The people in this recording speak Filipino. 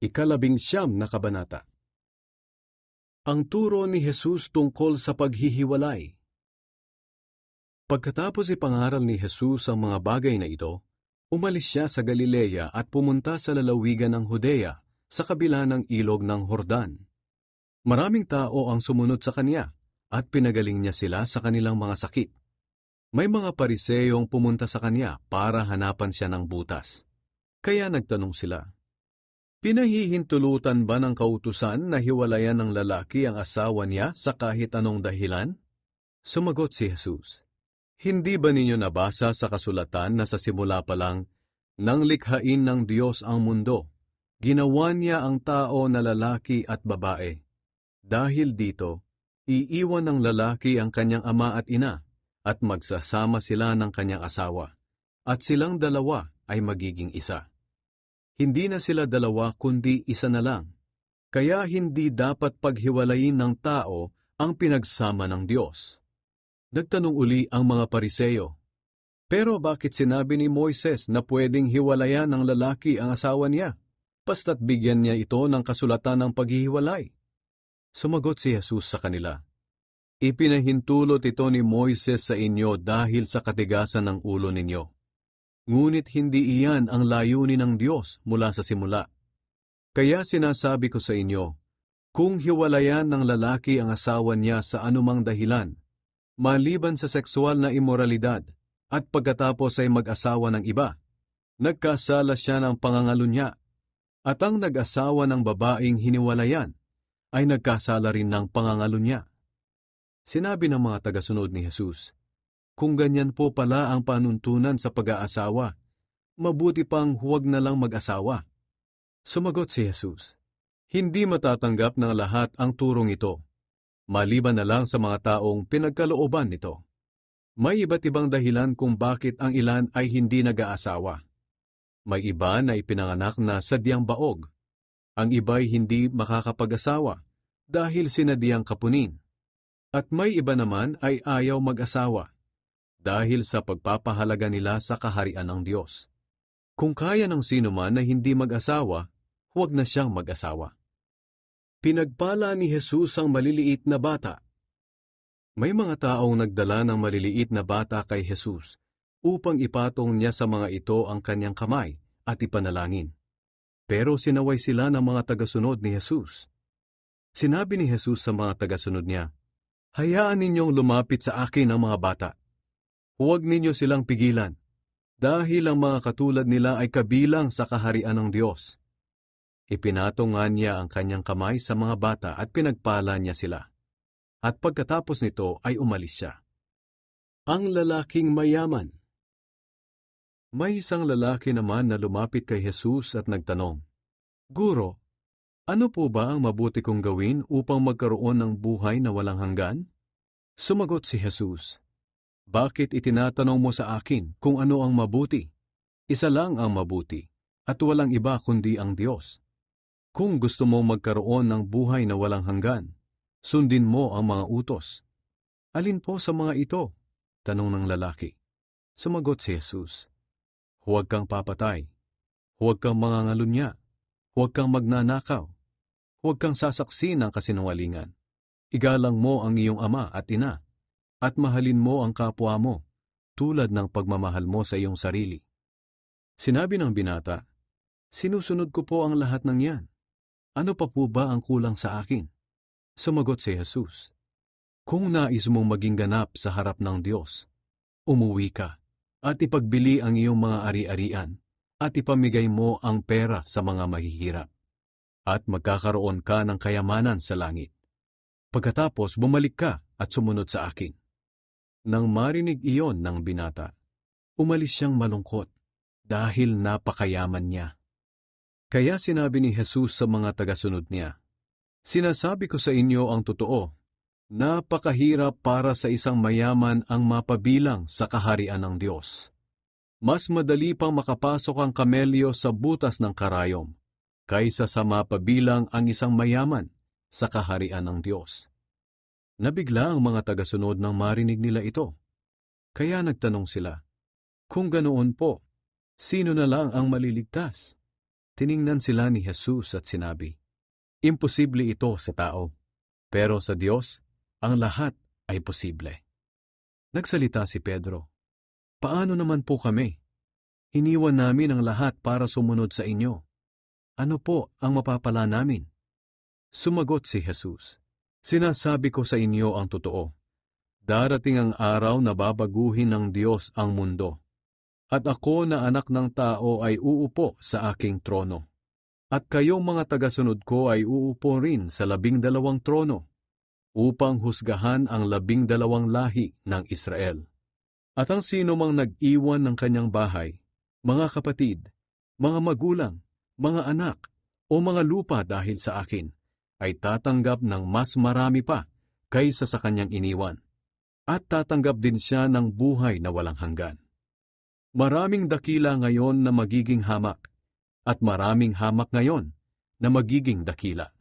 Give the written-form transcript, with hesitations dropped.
Ikalabing-siyam na kabanata. Ang turo ni Jesus tungkol sa paghihiwalay. Pagkatapos ipangaral ni Jesus ang mga bagay na ito, umalis siya sa Galilea at pumunta sa lalawigan ng Judea, sa kabila ng ilog ng Jordan. Maraming tao ang sumunod sa kanya, at pinagaling niya sila sa kanilang mga sakit. May mga Pariseyong pumunta sa kanya para hanapan siya ng butas. Kaya nagtanong sila, "Pinahihintulutan ba ng kautusan na hiwalayan ng lalaki ang asawa niya sa kahit anong dahilan?" Sumagot si Jesus, "Hindi ba ninyo nabasa sa kasulatan na sa simula pa lang, nang likhain ng Diyos ang mundo, ginawa niya ang tao na lalaki at babae. Dahil dito, iiwan ng lalaki ang kanyang ama at ina, at magsasama sila ng kanyang asawa, at silang dalawa ay magiging isa. Hindi na sila dalawa kundi isa na lang. Kaya hindi dapat paghiwalayin ng tao ang pinagsama ng Diyos." Nagtanong uli ang mga Pariseyo, "Pero bakit sinabi ni Moises na pwedeng hiwalayan ng lalaki ang asawa niya, basta't bigyan niya ito ng kasulatan ng paghihiwalay?" Sumagot si Jesus sa kanila, "Ipinahintulot ito ni Moises sa inyo dahil sa katigasan ng ulo ninyo. Ngunit hindi iyan ang layunin ng Diyos mula sa simula. Kaya sinasabi ko sa inyo, kung hiwalayan ng lalaki ang asawa niya sa anumang dahilan, maliban sa sexual na imoralidad, at pagkatapos ay mag-asawa ng iba, nagkasala siya ng pangangalunya, at ang nag-asawa ng babaeng hiniwalayan ay nagkasala rin ng pangangalunya." Sinabi ng mga tagasunod ni Jesus, "Kung ganyan po pala ang panuntunan sa pag-aasawa, mabuti pang huwag na lang mag-asawa." Sumagot si Jesus, "Hindi matatanggap ng lahat ang turong ito, maliban na lang sa mga taong pinagkalooban nito. May iba't ibang dahilan kung bakit ang ilan ay hindi nag-aasawa. May iba na ipinanganak na sadyang baog. Ang iba'y hindi makakapag-asawa dahil sinadyang kapunin. At may iba naman ay ayaw mag-asawa dahil sa pagpapahalaga nila sa kaharian ng Diyos. Kung kaya ng sino man na hindi mag-asawa, huwag na siyang mag-asawa." Pinagpala ni Jesus ang maliliit na bata. May mga taong nagdala ng maliliit na bata kay Jesus upang ipatong niya sa mga ito ang kanyang kamay at ipanalangin. Pero sinaway sila ng mga tagasunod ni Jesus. Sinabi ni Jesus sa mga tagasunod niya, "Hayaan ninyong lumapit sa akin ang mga bata. Huwag ninyo silang pigilan, dahil ang mga katulad nila ay kabilang sa kaharian ng Diyos." Ipinatong nga niya ang kanyang kamay sa mga bata at pinagpala niya sila. At pagkatapos nito ay umalis siya. Ang lalaking mayaman. May isang lalaki naman na lumapit kay Jesus at nagtanong, "Guro, ano po ba ang mabuti kong gawin upang magkaroon ng buhay na walang hanggan?" Sumagot si Jesus, "Bakit itinatanong mo sa akin kung ano ang mabuti? Isa lang ang mabuti, at walang iba kundi ang Diyos. Kung gusto mong magkaroon ng buhay na walang hanggan, sundin mo ang mga utos." "Alin po sa mga ito?" tanong ng lalaki. Sumagot si Jesus, "Huwag kang papatay, huwag kang mangangalunya, huwag kang magnanakaw, huwag kang sasaksi ng kasinungalingan, igalang mo ang iyong ama at ina, at mahalin mo ang kapwa mo, tulad ng pagmamahal mo sa iyong sarili." Sinabi ng binata, "Sinusunod ko po ang lahat ng yan. Ano pa po ba ang kulang sa akin?" Sumagot si Jesus, "Kung nais mong maging ganap sa harap ng Diyos, umuwi ka at ipagbili ang iyong mga ari-arian at ipamigay mo ang pera sa mga mahihirap, at magkakaroon ka ng kayamanan sa langit. Pagkatapos bumalik ka at sumunod sa akin." Nang marinig iyon ng binata, umalis siyang malungkot dahil napakayaman niya. Kaya sinabi ni Jesus sa mga tagasunod niya, "Sinasabi ko sa inyo ang totoo, napakahirap para sa isang mayaman ang mapabilang sa kaharian ng Diyos. Mas madali pang makapasok ang kamelyo sa butas ng karayom, kaysa sa mapabilang ang isang mayaman sa kaharian ng Diyos." Nabigla ang mga tagasunod nang marinig nila ito. Kaya nagtanong sila, "Kung ganoon po, sino na lang ang maliligtas?" Tiningnan sila ni Jesus at sinabi, "Imposible ito sa tao, pero sa Diyos, ang lahat ay posible." Nagsalita si Pedro, "Paano naman po kami? Iniwan namin ang lahat para sumunod sa inyo. Ano po ang mapapala namin?" Sumagot si Jesus, "Sinasabi ko sa inyo ang totoo. Darating ang araw na babaguhin ng Diyos ang mundo. At ako na anak ng tao ay uupo sa aking trono. At kayong mga tagasunod ko ay uupo rin sa 12 trono, upang husgahan ang 12 lahi ng Israel. At ang sino mang nag-iwan ng kanyang bahay, mga kapatid, mga magulang, mga anak, o mga lupa dahil sa akin, ay tatanggap ng mas marami pa kaysa sa kanyang iniwan. At tatanggap din siya ng buhay na walang hanggan. Maraming dakila ngayon na magiging hamak, at maraming hamak ngayon na magiging dakila.